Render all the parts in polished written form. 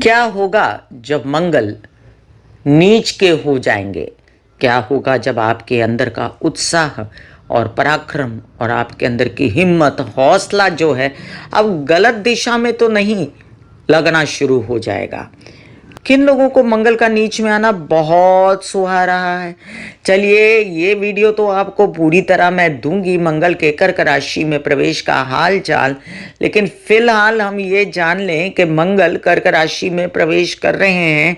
क्या होगा जब मंगल नीच के हो जाएंगे? क्या होगा जब आपके अंदर का उत्साह और पराक्रम और आपके अंदर की हिम्मत, हौसला जो है अब गलत दिशा में तो नहीं लगना शुरू हो जाएगा? किन लोगों को मंगल का नीच में आना बहुत सुहा रहा है? चलिए, ये वीडियो तो आपको पूरी तरह मैं दूंगी मंगल के कर्क राशि में प्रवेश का हाल चाल। लेकिन फिलहाल हम ये जान लें कि मंगल कर्क राशि में प्रवेश कर रहे हैं,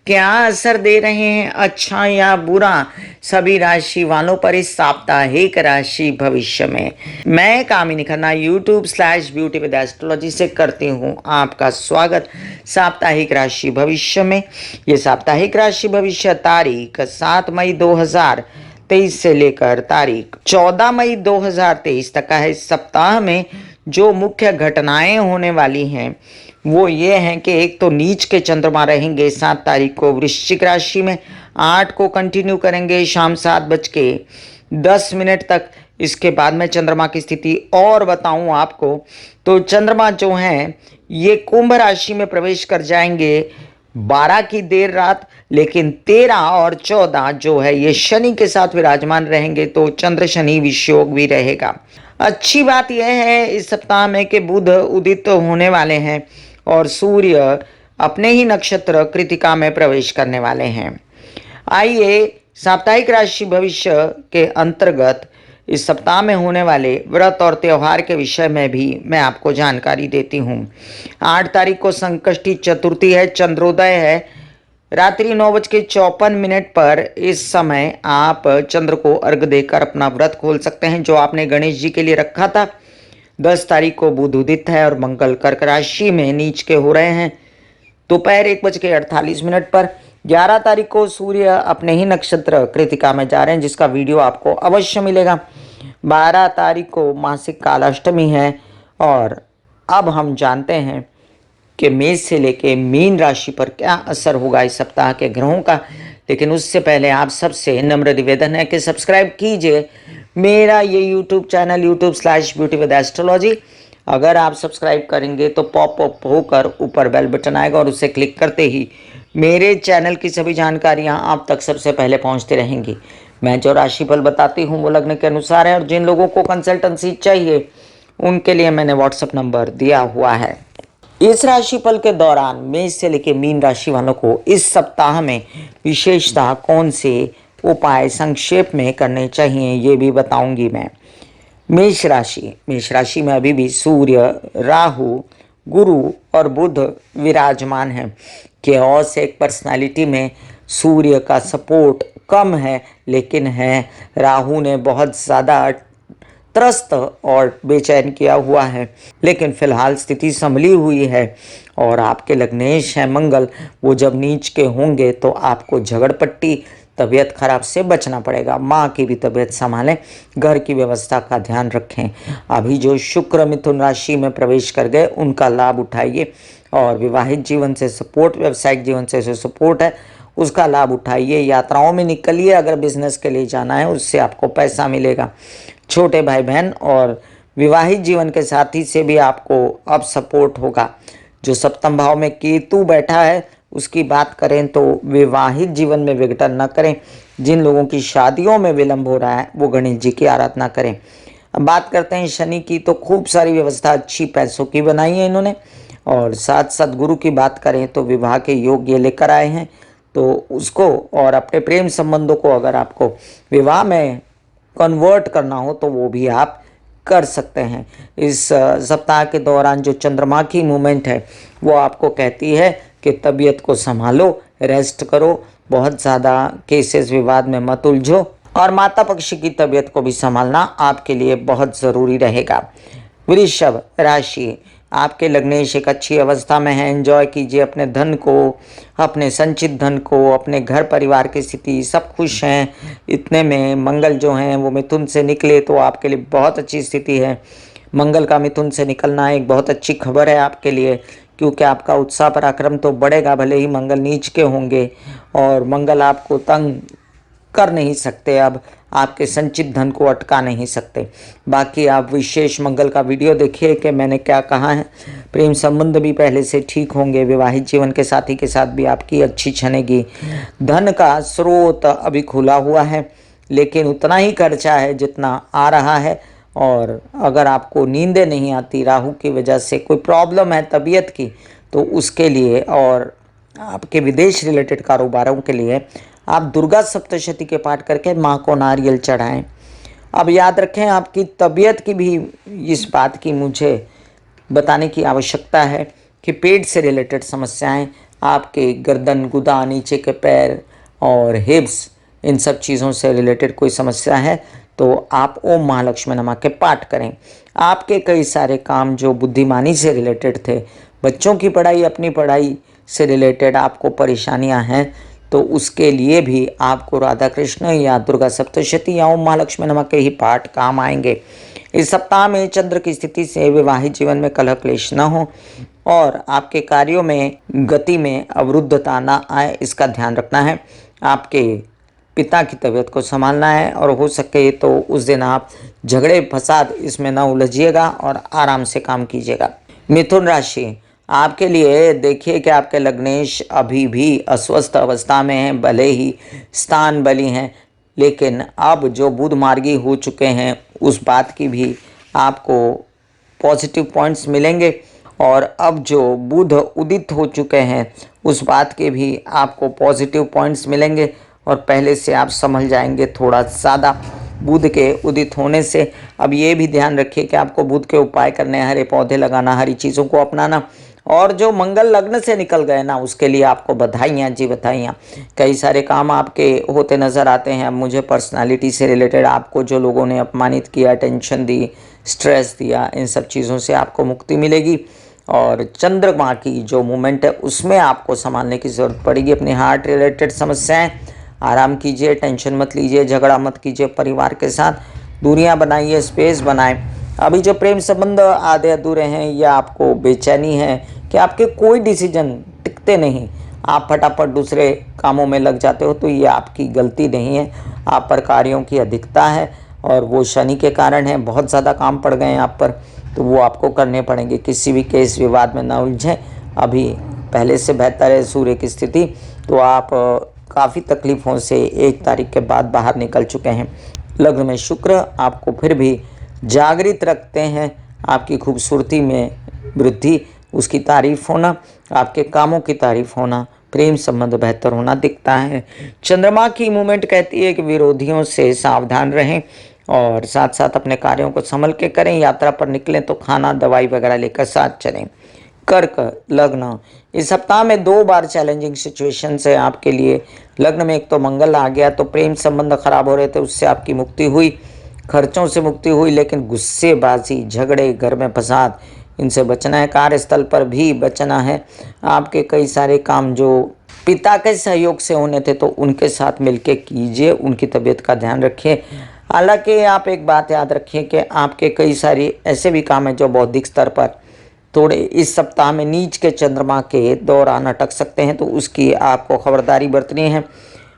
क्या असर दे रहे हैं, अच्छा या बुरा, सभी राशि वालों पर इस साप्ताहिक राशि भविष्य में। मैं कामिनी खन्ना YouTube/ब्यूटी विद एस्ट्रोलॉजी से करती हूँ आपका स्वागत साप्ताहिक राशि भविष्य में। ये साप्ताहिक राशि भविष्य तारीख 7 मई 2023 से लेकर तारीख 14 मई 2023 तक का है। इस सप्ताह में जो मुख्य घटनाएं होने वाली हैं वो ये हैं कि एक तो नीच के चंद्रमा रहेंगे 7 तारीख को वृश्चिक राशि में, 8 को कंटिन्यू करेंगे शाम 7:10 तक। इसके बाद में चंद्रमा की स्थिति और बताऊं आपको तो चंद्रमा जो हैं ये कुंभ राशि में प्रवेश कर जाएंगे 12 की देर रात, लेकिन 13 और 14 जो है ये शनि के साथ विराजमान रहेंगे, तो चंद्र शनि विषयोग भी रहेगा। अच्छी बात यह है इस सप्ताह में कि बुध उदित होने वाले हैं और सूर्य अपने ही नक्षत्र कृतिका में प्रवेश करने वाले हैं। आइए साप्ताहिक राशि भविष्य के अंतर्गत इस सप्ताह में होने वाले व्रत और त्योहार के विषय में भी मैं आपको जानकारी देती हूँ। 8 तारीख को संकष्टी चतुर्थी है, चंद्रोदय है रात्रि 9:54 पर। इस समय आप चंद्र को अर्घ देकर अपना व्रत खोल सकते हैं जो आपने गणेश जी के लिए रखा था। 10 तारीख को बुध उदित है और मंगल कर्क राशि में नीच के हो रहे हैं दोपहर 1:48 पर। 11 तारीख को सूर्य अपने ही नक्षत्र कृतिका में जा रहे हैं जिसका वीडियो आपको अवश्य मिलेगा। 12 तारीख को मासिक कालाष्टमी है। और अब हम जानते हैं कि मेष से लेके मीन राशि पर क्या असर होगा इस सप्ताह के ग्रहों का। लेकिन उससे पहले आप सबसे नम्र निवेदन है कि सब्सक्राइब कीजिए मेरा ये YouTube चैनल YouTube/ब्यूटी विद एस्ट्रोलॉजी। अगर आप सब्सक्राइब करेंगे तो पॉपअप होकर ऊपर बेल बटन आएगा और उसे क्लिक करते ही मेरे चैनल की सभी जानकारियां आप तक सबसे पहले पहुंचती रहेंगी। मैं जो राशिफल बताती हूं वो लग्न के अनुसार है और जिन लोगों को कंसल्टेंसी चाहिए उनके लिए मैंने व्हाट्सएप नंबर दिया हुआ है। इस राशिफल के दौरान मेष से लेकर मीन राशि वालों को इस सप्ताह में विशेषतः कौन से उपाय संक्षेप में करने चाहिए ये भी बताऊंगी मैं। मेष राशि में अभी भी सूर्य, राहु, गुरु और बुध विराजमान है। केओस एक पर्सनालिटी में सूर्य का सपोर्ट कम है, लेकिन है राहु ने बहुत ज़्यादा त्रस्त और बेचैन किया हुआ है। लेकिन फिलहाल स्थिति संभली हुई है और आपके लग्नेश हैं मंगल, वो जब नीच के होंगे तो आपको झगड़पट्टी तबीयत खराब से बचना पड़ेगा। माँ की भी तबीयत संभालें, घर की व्यवस्था का ध्यान रखें। अभी जो शुक्र मिथुन राशि में प्रवेश कर गए उनका लाभ उठाइए और विवाहित जीवन से सपोर्ट, व्यवसायिक जीवन से जो सपोर्ट है उसका लाभ उठाइए। यात्राओं में निकलिए, अगर बिजनेस के लिए जाना है उससे आपको पैसा मिलेगा। छोटे भाई बहन और विवाहित जीवन के साथी से भी आपको अब सपोर्ट होगा। जो सप्तम भाव में केतु बैठा है उसकी बात करें तो विवाहित जीवन में विघटन न करें। जिन लोगों की शादियों में विलंब हो रहा है वो गणेश जी की आराधना करें। अब बात करते हैं शनि की, तो खूब सारी व्यवस्था अच्छी पैसों की बनाई है इन्होंने। और साथ साथ गुरु की बात करें तो विवाह के योग ये लेकर आए हैं, तो उसको और अपने प्रेम संबंधों को अगर आपको विवाह में कन्वर्ट करना हो तो वो भी आप कर सकते हैं। इस सप्ताह के दौरान जो चंद्रमा की मूवमेंट है वो आपको कहती है कि तबीयत को संभालो, रेस्ट करो, बहुत ज़्यादा केसेस विवाद में मत उलझो और माता पक्ष की तबीयत को भी संभालना आपके लिए बहुत ज़रूरी रहेगा। वृषभ राशि, आपके लग्नेश एक अच्छी अवस्था में है। एंजॉय कीजिए अपने धन को, अपने संचित धन को, अपने घर परिवार की स्थिति, सब खुश हैं। इतने में मंगल जो हैं वो मिथुन से निकले तो आपके लिए बहुत अच्छी स्थिति है। मंगल का मिथुन से निकलना एक बहुत अच्छी खबर है आपके लिए, क्योंकि आपका उत्साह पराक्रम तो बढ़ेगा, भले ही मंगल नीच के होंगे और मंगल आपको तंग कर नहीं सकते, अब आपके संचित धन को अटका नहीं सकते। बाकी आप विशेष मंगल का वीडियो देखिए कि मैंने क्या कहा है। प्रेम संबंध भी पहले से ठीक होंगे, वैवाहिक जीवन के साथी के साथ भी आपकी अच्छी छनेगी। धन का स्रोत अभी खुला हुआ है, लेकिन उतना ही खर्चा है जितना आ रहा है। और अगर आपको नींदें नहीं आती, राहु की वजह से कोई प्रॉब्लम है तबीयत की, तो उसके लिए और आपके विदेश रिलेटेड कारोबारों के लिए आप दुर्गा सप्तशती के पाठ करके माँ को नारियल चढ़ाएं। अब याद रखें, आपकी तबीयत की भी इस बात की मुझे बताने की आवश्यकता है कि पेट से रिलेटेड समस्याएं, आपके गर्दन, गुदा, नीचे के पैर और हिप्स, इन सब चीज़ों से रिलेटेड कोई समस्या है तो आप ओम महालक्ष्मी नमः के पाठ करें। आपके कई सारे काम जो बुद्धिमानी से रिलेटेड थे, बच्चों की पढ़ाई, अपनी पढ़ाई से रिलेटेड आपको परेशानियां हैं, तो उसके लिए भी आपको राधा कृष्ण या दुर्गा सप्तशती या ओम महालक्ष्मी नमः के ही पाठ काम आएंगे। इस सप्ताह में चंद्र की स्थिति से वैवाहिक जीवन में कलह क्लेश न हो और आपके कार्यों में गति में अवरुद्धता न आए, इसका ध्यान रखना है। आपके पिता की तबीयत को संभालना है और हो सके तो उस दिन आप झगड़े फसाद इसमें न उलझिएगा और आराम से काम कीजिएगा। मिथुन राशि, आपके लिए देखिए कि आपके लग्नेश अभी भी अस्वस्थ अवस्था में हैं, भले ही स्थान बली हैं, लेकिन अब जो बुध मार्गी हो चुके हैं उस बात की भी आपको पॉजिटिव पॉइंट्स मिलेंगे। और अब जो बुध उदित हो चुके हैं उस बात के भी आपको पॉजिटिव पॉइंट्स मिलेंगे और पहले से आप संभल जाएंगे थोड़ा ज़्यादा बुध के उदित होने से। अब ये भी ध्यान रखिए कि आपको बुध के उपाय करने हैं, हरे पौधे लगाना, हरी चीज़ों को अपनाना। और जो मंगल लग्न से निकल गए ना, उसके लिए आपको बधाइयाँ जी, बधाइयाँ। कई सारे काम आपके होते नज़र आते हैं। अब मुझे पर्सनालिटी से रिलेटेड आपको जो लोगों ने अपमानित किया, टेंशन दी, स्ट्रेस दिया, इन सब चीज़ों से आपको मुक्ति मिलेगी। और चंद्रमा की जो मूवमेंट है उसमें आपको संभालने की ज़रूरत पड़ेगी। अपनी हार्ट रिलेटेड समस्याएं, आराम कीजिए, टेंशन मत लीजिए, झगड़ा मत कीजिए, परिवार के साथ दूरियां बनाइए, स्पेस बनाएं। अभी जो प्रेम संबंध आधे अधूरे हैं या आपको बेचैनी है कि आपके कोई डिसीजन टिकते नहीं, आप फटाफट दूसरे कामों में लग जाते हो, तो ये आपकी गलती नहीं है, आप पर कार्यों की अधिकता है और वो शनि के कारण है। बहुत ज़्यादा काम पड़ गए हैं आप पर, तो वो आपको करने पड़ेंगे। किसी भी केस विवाद में ना उलझें, अभी पहले से बेहतर है सूर्य की स्थिति, तो आप काफ़ी तकलीफ़ों से 1 तारीख के बाद बाहर निकल चुके हैं। लग्न में शुक्र आपको फिर भी जागृत रखते हैं, आपकी खूबसूरती में वृद्धि, उसकी तारीफ होना, आपके कामों की तारीफ होना, प्रेम संबंध बेहतर होना दिखता है। चंद्रमा की मूवमेंट कहती है कि विरोधियों से सावधान रहें और साथ साथ अपने कार्यों को संभल के करें। यात्रा पर निकलें तो खाना, दवाई वगैरह लेकर साथ चलें। कर्क लग्न, इस सप्ताह में 2 बार चैलेंजिंग सिचुएशंस है आपके लिए। लग्न में एक तो मंगल आ गया, तो प्रेम संबंध खराब हो रहे थे, उससे आपकी मुक्ति हुई, खर्चों से मुक्ति हुई, लेकिन गुस्सेबाजी, झगड़े, घर में फसाद, इनसे बचना है। कार्यस्थल पर भी बचना है। आपके कई सारे काम जो पिता के सहयोग से होने थे तो उनके साथ मिलके कीजिए, उनकी तबीयत का ध्यान रखिए। हालांकि आप एक बात याद रखिए कि आपके कई सारी ऐसे भी काम हैं जो बौद्धिक स्तर पर थोड़े इस सप्ताह में नीच के चंद्रमा के दौरान अटक सकते हैं, तो उसकी आपको खबरदारी बरतनी है।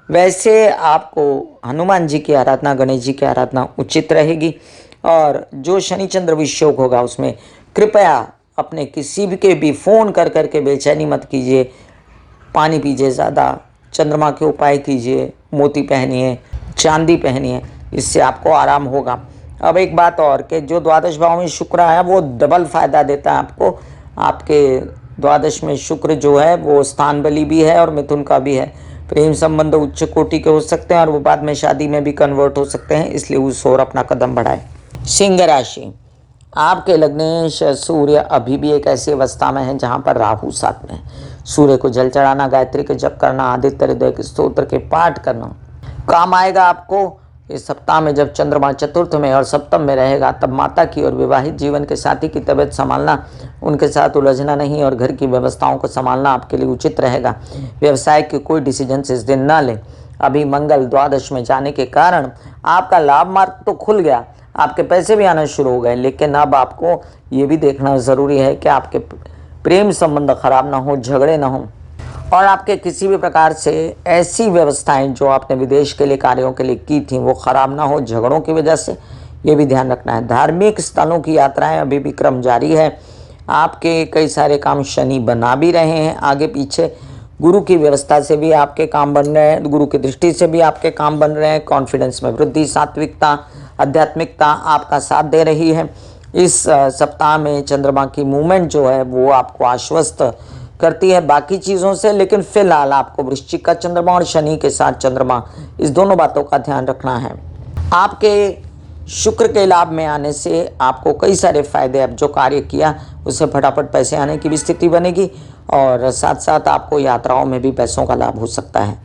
वैसे आपको हनुमान जी की आराधना, गणेश जी की आराधना उचित रहेगी। और जो शनि चंद्र विषयोग होगा उसमें कृपया अपने किसी भी के भी फ़ोन कर करके बेचैनी मत कीजिए। पानी पीजिए, ज़्यादा चंद्रमा के उपाय कीजिए, मोती पहनिए, चांदी पहनिए, इससे आपको आराम होगा। अब एक बात और कि जो द्वादश भाव में शुक्र आया वो डबल फायदा देता है आपको। आपके द्वादश में शुक्र जो है वो स्थान बली भी है और मिथुन का भी है। प्रेम संबंध उच्च कोटि के हो सकते हैं और वो बाद में शादी में भी कन्वर्ट हो सकते हैं, इसलिए उस ओर अपना कदम बढ़ाएं। सिंह राशि, आपके लग्नेश सूर्य अभी भी एक ऐसी अवस्था में है जहां पर राहु साथ में है। सूर्य को जल चढ़ाना, गायत्री के जप करना, आदित्य हृदय के स्तोत्र के पाठ करना काम आएगा आपको। इस सप्ताह में जब चंद्रमा चतुर्थ में और सप्तम में रहेगा तब माता की और विवाहित जीवन के साथी की तबीयत संभालना, उनके साथ उलझना नहीं और घर की व्यवस्थाओं को संभालना आपके लिए उचित रहेगा। व्यवसाय के कोई डिसीजन इस दिन ना लें। अभी मंगल द्वादश में जाने के कारण आपका लाभ मार्ग तो खुल गया, आपके पैसे भी आना शुरू हो गए, लेकिन अब आपको ये भी देखना ज़रूरी है कि आपके प्रेम संबंध खराब ना हो, झगड़े ना हो और आपके किसी भी प्रकार से ऐसी व्यवस्थाएं जो आपने विदेश के लिए कार्यों के लिए की थी वो खराब ना हो झगड़ों की वजह से, ये भी ध्यान रखना है। धार्मिक स्थलों की यात्राएं अभी भी क्रम जारी है। आपके कई सारे काम शनि बना भी रहे हैं आगे पीछे। गुरु की व्यवस्था से भी आपके काम बन रहे हैं, गुरु की दृष्टि से भी आपके काम बन रहे हैं। कॉन्फिडेंस में वृद्धि, सात्विकता, आध्यात्मिकता आपका साथ दे रही है। इस सप्ताह में चंद्रमा की मूवमेंट जो है वो आपको आश्वस्त करती है बाकी चीज़ों से, लेकिन फिलहाल आपको वृश्चिक का चंद्रमा और शनि के साथ चंद्रमा, इस दोनों बातों का ध्यान रखना है। आपके शुक्र के लाभ में आने से आपको कई सारे फायदे, अब जो कार्य किया उससे फटाफट पैसे आने की भी स्थिति बनेगी और साथ साथ आपको यात्राओं में भी पैसों का लाभ हो सकता है।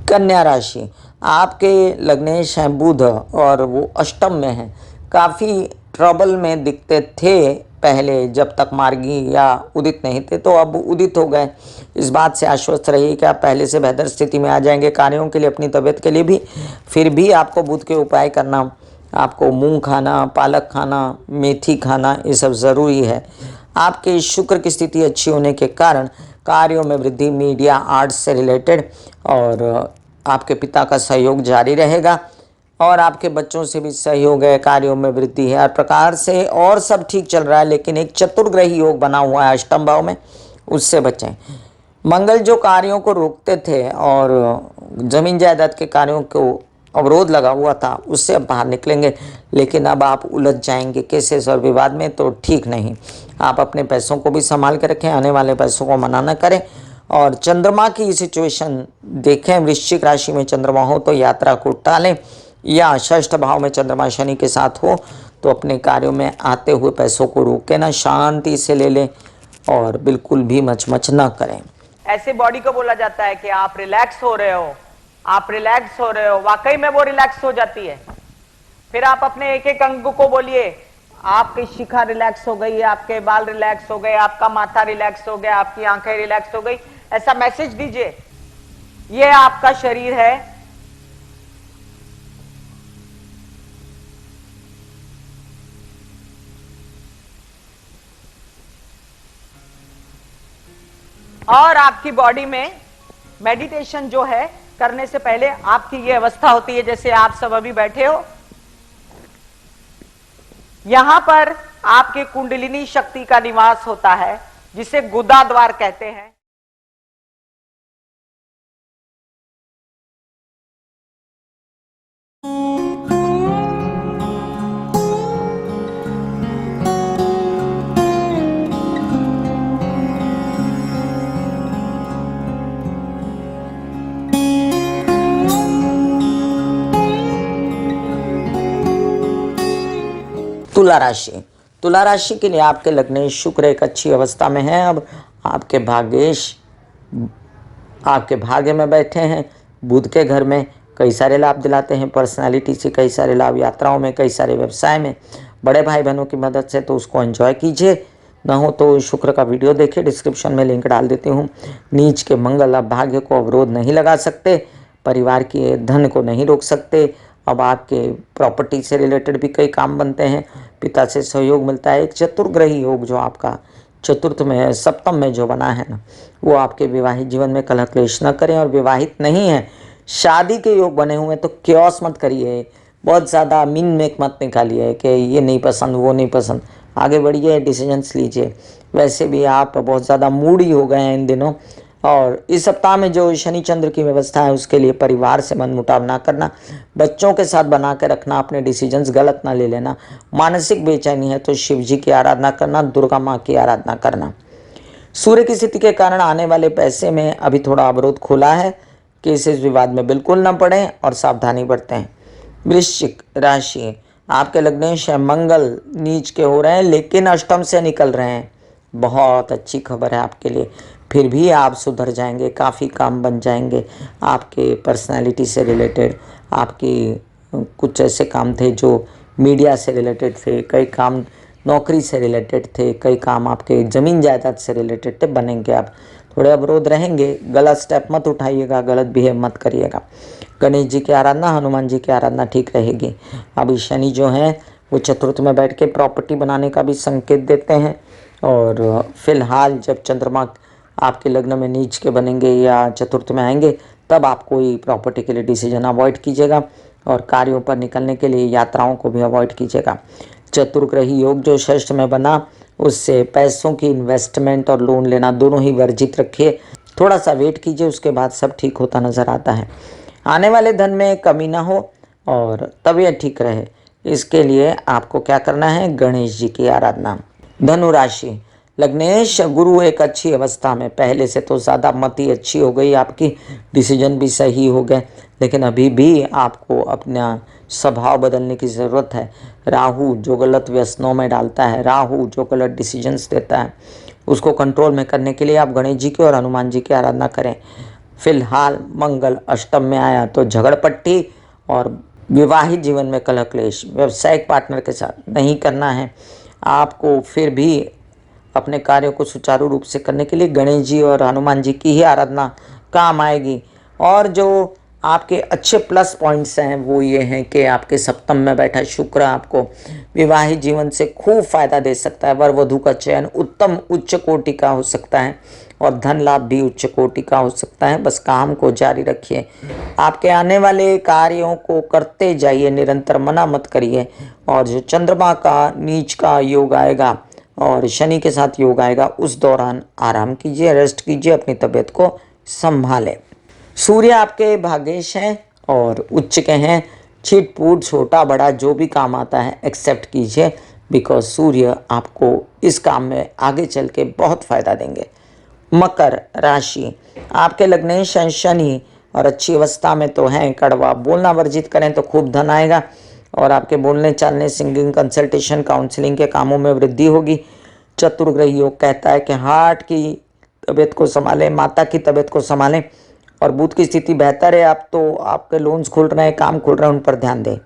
कन्या राशि, आपके लग्नेश हैं बुध और वो अष्टम में हैं। काफ़ी ट्रबल में दिखते थे पहले जब तक मार्गी या उदित नहीं थे, तो अब उदित हो गए। इस बात से आश्वस्त रहिए कि आप पहले से बेहतर स्थिति में आ जाएंगे कार्यों के लिए, अपनी तबीयत के लिए भी। फिर भी आपको बुध के उपाय करना, आपको मूंग खाना, पालक खाना, मेथी खाना, ये सब ज़रूरी है। आपके शुक्र की स्थिति अच्छी होने के कारण कार्यों में वृद्धि, मीडिया, आर्ट्स से रिलेटेड, और आपके पिता का सहयोग जारी रहेगा और आपके बच्चों से भी सहयोग है, कार्यों में वृद्धि है। हर प्रकार से और सब ठीक चल रहा है, लेकिन एक चतुर्ग्रही योग बना हुआ है अष्टम भाव में, उससे बचें। मंगल जो कार्यों को रोकते थे और जमीन जायदाद के कार्यों को अवरोध लगा हुआ था, उससे अब बाहर निकलेंगे, लेकिन अब आप उलझ जाएंगे केसेस और विवाद में, तो ठीक नहीं। आप अपने पैसों को भी संभाल के रखें, आने वाले पैसों को मना न करें। और चंद्रमा की सिचुएशन देखें, वृश्चिक राशि में चंद्रमा हो तो यात्रा को टालें, या षष्ठ भाव में चंद्रमा शनि के साथ हो तो अपने कार्यों में आते हुए पैसों को रोकें ना, शांति से ले लें और बिल्कुल भी मचमच न करें। ऐसे बॉडी को बोला जाता है कि आप रिलैक्स हो रहे हो, आप रिलैक्स हो रहे हो, वाकई में वो रिलैक्स हो जाती है। फिर आप अपने एक एक अंग को बोलिए, आपकी शिखा रिलैक्स हो गई, आपके बाल रिलैक्स हो गए, आपका माथा रिलैक्स हो गया, आपकी आंखें रिलैक्स हो गई, ऐसा मैसेज दीजिए। ये आपका शरीर है, और आपकी बॉडी में मेडिटेशन जो है करने से पहले आपकी ये अवस्था होती है, जैसे आप सब अभी बैठे हो, यहां पर आपके कुंडलिनी शक्ति का निवास होता है, जिसे गुदा द्वार कहते हैं। तुला राशि, तुला राशि के लिए आपके लग्नेश शुक्र एक अच्छी अवस्था में है। अब आपके भाग्य में बैठे हैं, बुध के घर में कई सारे लाभ दिलाते हैं, पर्सनालिटी से कई सारे लाभ, यात्राओं में, कई सारे व्यवसाय में, बड़े भाई बहनों की मदद से, तो उसको एंजॉय कीजिए। ना हो तो शुक्र का वीडियो देखिए, डिस्क्रिप्शन में लिंक डाल देती हूँ। नीच के मंगल अब भाग्य को अवरोध नहीं लगा सकते, परिवार के धन को नहीं रोक सकते। अब आपके प्रॉपर्टी से रिलेटेड भी कई काम बनते हैं, पिता से सहयोग मिलता है। एक चतुर्ग्रही योग जो आपका चतुर्थ में है, सप्तम में जो बना है ना, वो आपके विवाहित जीवन में कलह क्लेश न करें। और विवाहित नहीं है, शादी के योग बने हुए हैं तो क्योस मत करिए, बहुत ज़्यादा मीन मेक मत निकालिए कि ये नहीं पसंद वो नहीं पसंद। आगे बढ़िए, डिसीजंस लीजिए। वैसे भी आप बहुत ज़्यादा मूडी हो गए हैं इन दिनों, और इस सप्ताह में जो शनि चंद्र की व्यवस्था है उसके लिए परिवार से मनमुटाव ना करना, बच्चों के साथ बना के रखना, अपने डिसीजंस गलत ना ले लेना। मानसिक बेचैनी है तो शिव जी की आराधना करना, दुर्गा माँ की आराधना करना। सूर्य की स्थिति के कारण आने वाले पैसे में अभी थोड़ा अवरोध खुला है, केसेस विवाद में बिल्कुल न पड़ें और सावधानी बरतें। वृश्चिक राशि, आपके लग्नेश है मंगल नीच के हो रहे हैं, लेकिन अष्टम से निकल रहे हैं। बहुत अच्छी खबर है आपके लिए, फिर भी आप सुधर जाएंगे, काफ़ी काम बन जाएंगे। आपके पर्सनालिटी से रिलेटेड, आपकी कुछ ऐसे काम थे जो मीडिया से रिलेटेड थे, कई काम नौकरी से रिलेटेड थे, कई काम आपके ज़मीन जायदाद से रिलेटेड थे, बनेंगे। आप थोड़े अवरोध रहेंगे, गलत स्टेप मत उठाइएगा, गलत बिहेव मत करिएगा। गणेश जी की आराधना, हनुमान जी की आराधना ठीक रहेगी। अभी शनि जो हैं वो चतुर्थ में बैठ के प्रॉपर्टी बनाने का भी संकेत देते हैं, और फिलहाल जब चंद्रमा आपके लग्न में नीच के बनेंगे या चतुर्थ में आएंगे, तब आप कोई प्रॉपर्टी के लिए डिसीजन अवॉइड कीजिएगा और कार्यों पर निकलने के लिए यात्राओं को भी अवॉइड कीजिएगा। चतुर्ग्रही योग जो षष्ठ में बना, उससे पैसों की इन्वेस्टमेंट और लोन लेना दोनों ही वर्जित रखिए। थोड़ा सा वेट कीजिए, उसके बाद सब ठीक होता नजर आता है। आने वाले धन में कमी ना हो और तबीयत ठीक रहे, इसके लिए आपको क्या करना है, गणेश जी की आराधना। धनु राशि, लग्नेश गुरु एक अच्छी अवस्था में, पहले से तो ज़्यादा मति अच्छी हो गई आपकी, डिसीजन भी सही हो गए, लेकिन अभी भी आपको अपना स्वभाव बदलने की ज़रूरत है। राहु जो गलत व्यसनों में डालता है, राहु जो गलत डिसीजंस देता है, उसको कंट्रोल में करने के लिए आप गणेश जी की और हनुमान जी की आराधना करें। फिलहाल मंगल अष्टम में आया तो झगड़पट्टी और विवाहित जीवन में कलह क्लेश, व्यावसायिक पार्टनर के साथ नहीं करना है। आपको फिर भी अपने कार्यों को सुचारू रूप से करने के लिए गणेश जी और हनुमान जी की ही आराधना काम आएगी। और जो आपके अच्छे प्लस पॉइंट्स हैं वो ये हैं कि आपके सप्तम में बैठा शुक्र आपको विवाहित जीवन से खूब फायदा दे सकता है। वर वधू का चयन उत्तम उच्च कोटि का हो सकता है और धन लाभ भी उच्च कोटि का हो सकता है। बस काम को जारी रखिए, आपके आने वाले कार्यों को करते जाइए, निरंतर मना मत करिए। और जो चंद्रमा का नीच का योग आएगा और शनि के साथ योग आएगा, उस दौरान आराम कीजिए, रेस्ट कीजिए, अपनी तबीयत को संभालें। सूर्य आपके भाग्येश हैं और उच्च के हैं। छिटपुट छोटा बड़ा जो भी काम आता है एक्सेप्ट कीजिए, बिकॉज सूर्य आपको इस काम में आगे चल के बहुत फायदा देंगे। मकर राशि, आपके लग्नेश शनि और अच्छी अवस्था में तो हैं। कड़वा बोलना वर्जित करें तो खूब धन आएगा और आपके बोलने चालने, सिंगिंग, कंसल्टेशन, काउंसलिंग के कामों में वृद्धि होगी। चतुर्ग्रही योग कहता है कि हार्ट की तबीयत को संभालें, माता की तबीयत को संभालें और बुध की स्थिति बेहतर है। अब तो आपके लोन्स खुल रहे हैं, काम खुल रहे हैं, उन पर ध्यान दें।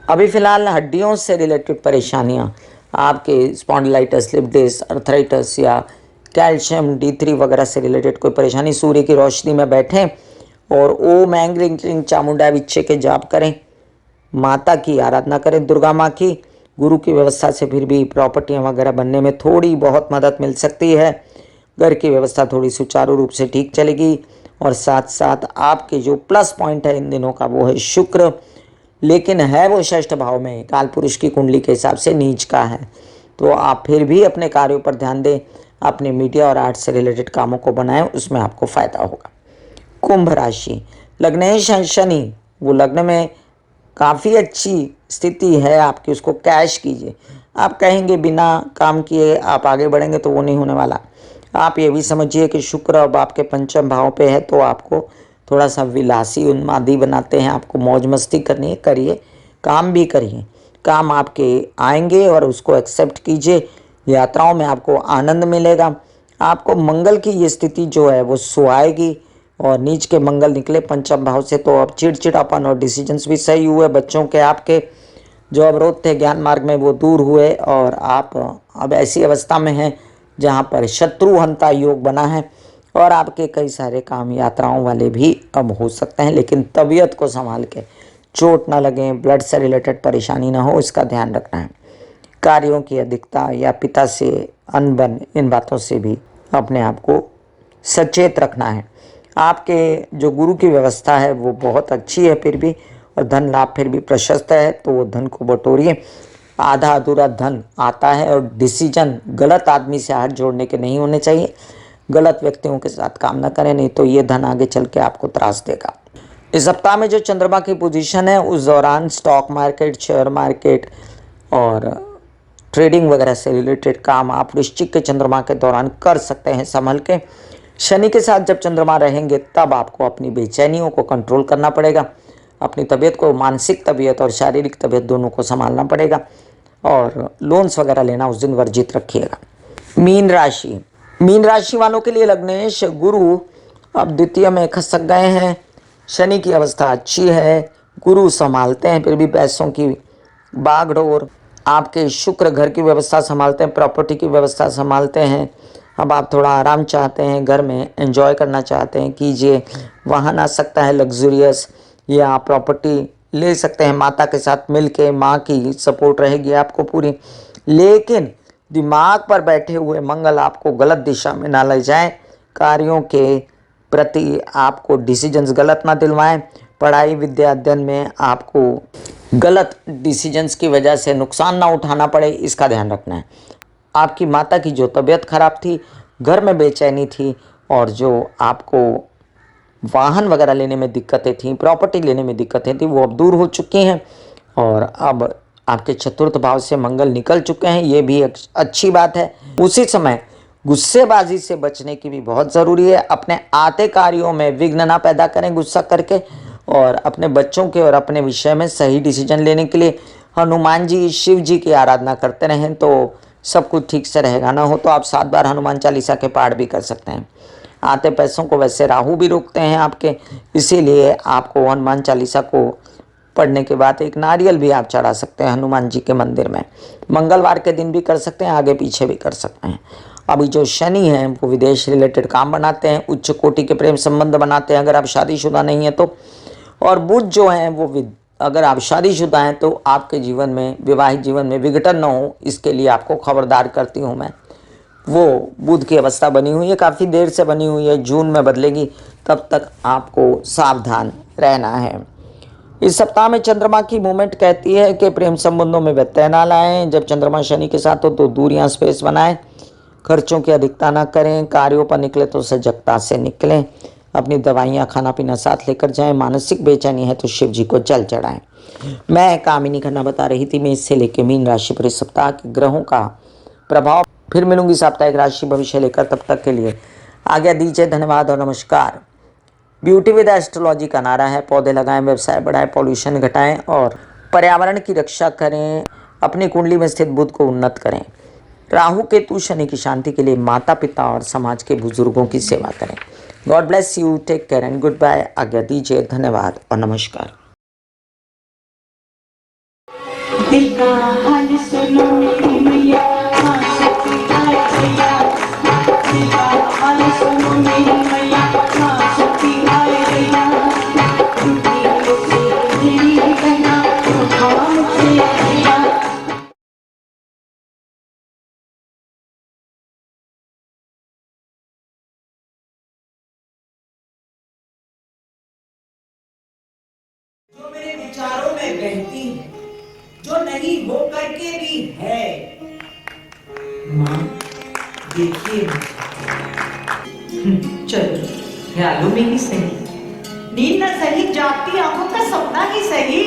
अभी फिलहाल हड्डियों से रिलेटेड परेशानियां, आपके स्पॉन्डिलाइटिस, स्लिप डिस्क, अर्थराइटिस या कैल्शियम D3 वगैरह से रिलेटेड कोई परेशानी, सूर्य की रोशनी में बैठें और ओम ऐं ह्रीं क्लीं चामुंडा विच्चे के जाप करें, माता की आराधना करें, दुर्गा माँ की। गुरु की व्यवस्था से फिर भी प्रॉपर्टियाँ वगैरह बनने में थोड़ी बहुत मदद मिल सकती है। घर की व्यवस्था थोड़ी सुचारू रूप से ठीक चलेगी और साथ साथ आपके जो प्लस पॉइंट है इन दिनों का वो है शुक्र, लेकिन है वो षष्ठ भाव में, काल पुरुष की कुंडली के हिसाब से नीच का है। तो आप फिर भी अपने कार्यों पर ध्यान दें, अपने मीडिया और आर्ट से रिलेटेड कामों को बनाएं, उसमें आपको फायदा होगा। कुंभ राशि, लग्नेश शनि, वो लग्न में काफ़ी अच्छी स्थिति है आपकी, उसको कैश कीजिए। आप कहेंगे बिना काम किए आप आगे बढ़ेंगे, तो वो नहीं होने वाला। आप ये भी समझिए कि शुक्र अब आपके पंचम भाव पे है, तो आपको थोड़ा सा विलासी उन्मादी बनाते हैं, आपको मौज मस्ती करनी है, करिए, काम भी करिए, काम आपके आएंगे और उसको एक्सेप्ट कीजिए। यात्राओं में आपको आनंद मिलेगा। आपको मंगल की ये स्थिति जो है वो सुहाएगी और नीच के मंगल निकले पंचम भाव से, तो अब चिड़चिड़ापन और डिसीजंस भी सही हुए। बच्चों के आपके जो अवरोध थे ज्ञान मार्ग में वो दूर हुए और आप अब ऐसी अवस्था में हैं जहाँ पर शत्रुहंता योग बना है और आपके कई सारे काम यात्राओं वाले भी अब हो सकते हैं, लेकिन तबीयत को संभाल के, चोट ना लगे, ब्लड से रिलेटेड परेशानी ना हो, इसका ध्यान रखना है। कार्यों की अधिकता या पिता से अनबन, इन बातों से भी अपने आप को सचेत रखना है। आपके जो गुरु की व्यवस्था है वो बहुत अच्छी है फिर भी, और धन लाभ फिर भी प्रशस्त है, तो वो धन को बटोरिए। आधा अधूरा धन आता है और डिसीजन गलत आदमी से हाथ जोड़ने के नहीं होने चाहिए। गलत व्यक्तियों के साथ काम ना करें, नहीं तो ये धन आगे चल के आपको त्रास देगा। इस सप्ताह में जो चंद्रमा की पोजीशन है उस दौरान स्टॉक मार्केट, शेयर मार्केट और ट्रेडिंग वगैरह से रिलेटेड काम आप वृश्चिक के चंद्रमा के दौरान कर सकते हैं संभल के। शनि के साथ जब चंद्रमा रहेंगे तब आपको अपनी बेचैनियों को कंट्रोल करना पड़ेगा, अपनी तबीयत को, मानसिक तबीयत और शारीरिक तबीयत दोनों को संभालना पड़ेगा और लोन्स वगैरह लेना उस दिन वर्जित रखिएगा। मीन राशि, मीन राशि वालों के लिए लग्नेश गुरु अब द्वितीय में खसक गए हैं। शनि की अवस्था अच्छी है, गुरु संभालते हैं, फिर भी पैसों की बागडोर। आपके शुक्र घर की व्यवस्था संभालते हैं, प्रॉपर्टी की व्यवस्था संभालते हैं। अब आप थोड़ा आराम चाहते हैं, घर में एंजॉय करना चाहते हैं, कीजिए। वाहन आ सकता है लग्जूरियस, या प्रॉपर्टी ले सकते हैं माता के साथ मिल के, माँ की सपोर्ट रहेगी आपको पूरी। लेकिन दिमाग पर बैठे हुए मंगल आपको गलत दिशा में ना ले जाए, कार्यों के प्रति आपको डिसीजंस गलत ना दिलवाएं। पढ़ाई विद्या अध्ययन में आपको गलत डिसीजंस की वजह से नुकसान ना उठाना पड़े, इसका ध्यान रखना है। आपकी माता की जो तबीयत खराब थी, घर में बेचैनी थी और जो आपको वाहन वगैरह लेने में दिक्कतें थी, प्रॉपर्टी लेने में दिक्कतें थी, वो अब दूर हो चुकी हैं और अब आपके चतुर्थ भाव से मंगल निकल चुके हैं, ये भी एक अच्छी बात है। उसी समय गुस्सेबाजी से बचने की भी बहुत ज़रूरी है। अपने आते कार्यों में विघ्न ना पैदा करें गुस्सा करके, और अपने बच्चों के और अपने विषय में सही डिसीजन लेने के लिए हनुमान जी, शिव जी की आराधना करते रहें तो सब कुछ ठीक से रहेगा। ना हो तो आप 7 बार हनुमान चालीसा के पाठ भी कर सकते हैं। आते पैसों को वैसे राहु भी रोकते हैं आपके, इसीलिए आपको हनुमान चालीसा को पढ़ने के बाद एक नारियल भी आप चढ़ा सकते हैं हनुमान जी के मंदिर में। मंगलवार के दिन भी कर सकते हैं, आगे पीछे भी कर सकते हैं। अभी जो शनि है वो विदेश रिलेटेड काम बनाते हैं, उच्च कोटि के प्रेम संबंध बनाते हैं अगर आप शादीशुदा नहीं है तो। और बुध जो है वो अगर आप शादीशुदा हैं तो आपके जीवन में, विवाहित जीवन में विघटन न हो, इसके लिए आपको खबरदार करती हूँ मैं। वो बुध की अवस्था बनी हुई है, काफ़ी देर से बनी हुई है, जून में बदलेगी, तब तक आपको सावधान रहना है। इस सप्ताह में चंद्रमा की मूवमेंट कहती है कि प्रेम संबंधों में व्यत्यय ना लाएं। जब चंद्रमा शनि के साथ हो तो दूरियां, स्पेस बनाएं, खर्चों की अधिकता ना करें, कार्यों पर निकले तो सजगता से निकलें, अपनी दवाइयाँ खाना पीना साथ लेकर जाएं, मानसिक बेचैनी है तो शिव जी को जल चढ़ाएं। मैं कामिनी खन्ना बता रही थी मेष से लेकर मीन राशि पर इस सप्ताह के ग्रहों का प्रभाव। फिर मिलूंगी साप्ताहिक राशि भविष्य लेकर, तब तक के लिए आज्ञा दीजिए। धन्यवाद और नमस्कार। ब्यूटी विद एस्ट्रोलॉजी का नारा है, पौधे लगाएं, व्यवसाय बढ़ाएं, पॉल्यूशन घटाएं और पर्यावरण की रक्षा करें, अपनी कुंडली में स्थित बुध को उन्नत करें। राहु केतु शनि की शांति के लिए माता पिता और समाज के बुजुर्गों की सेवा करें। God bless you, take care and good bye. आज्ञा दीजिए, धन्यवाद और नमस्कार। दिल का हाल सुनो मेरी मैया, हाँ सच्ची हाय भैया। दिल का हाल सुनो मेरी मैया, हाँ सच्ची हाय भैया। टूटी से मेरी बहना, उठाओ मुझसे भैया। जो मेरे विचारों में बहती है, जो नहीं हो करके भी है। माँ देखिए चलो ख्यालों में ही सही, नींद न सही, जागती आंखों का सपना ही सही।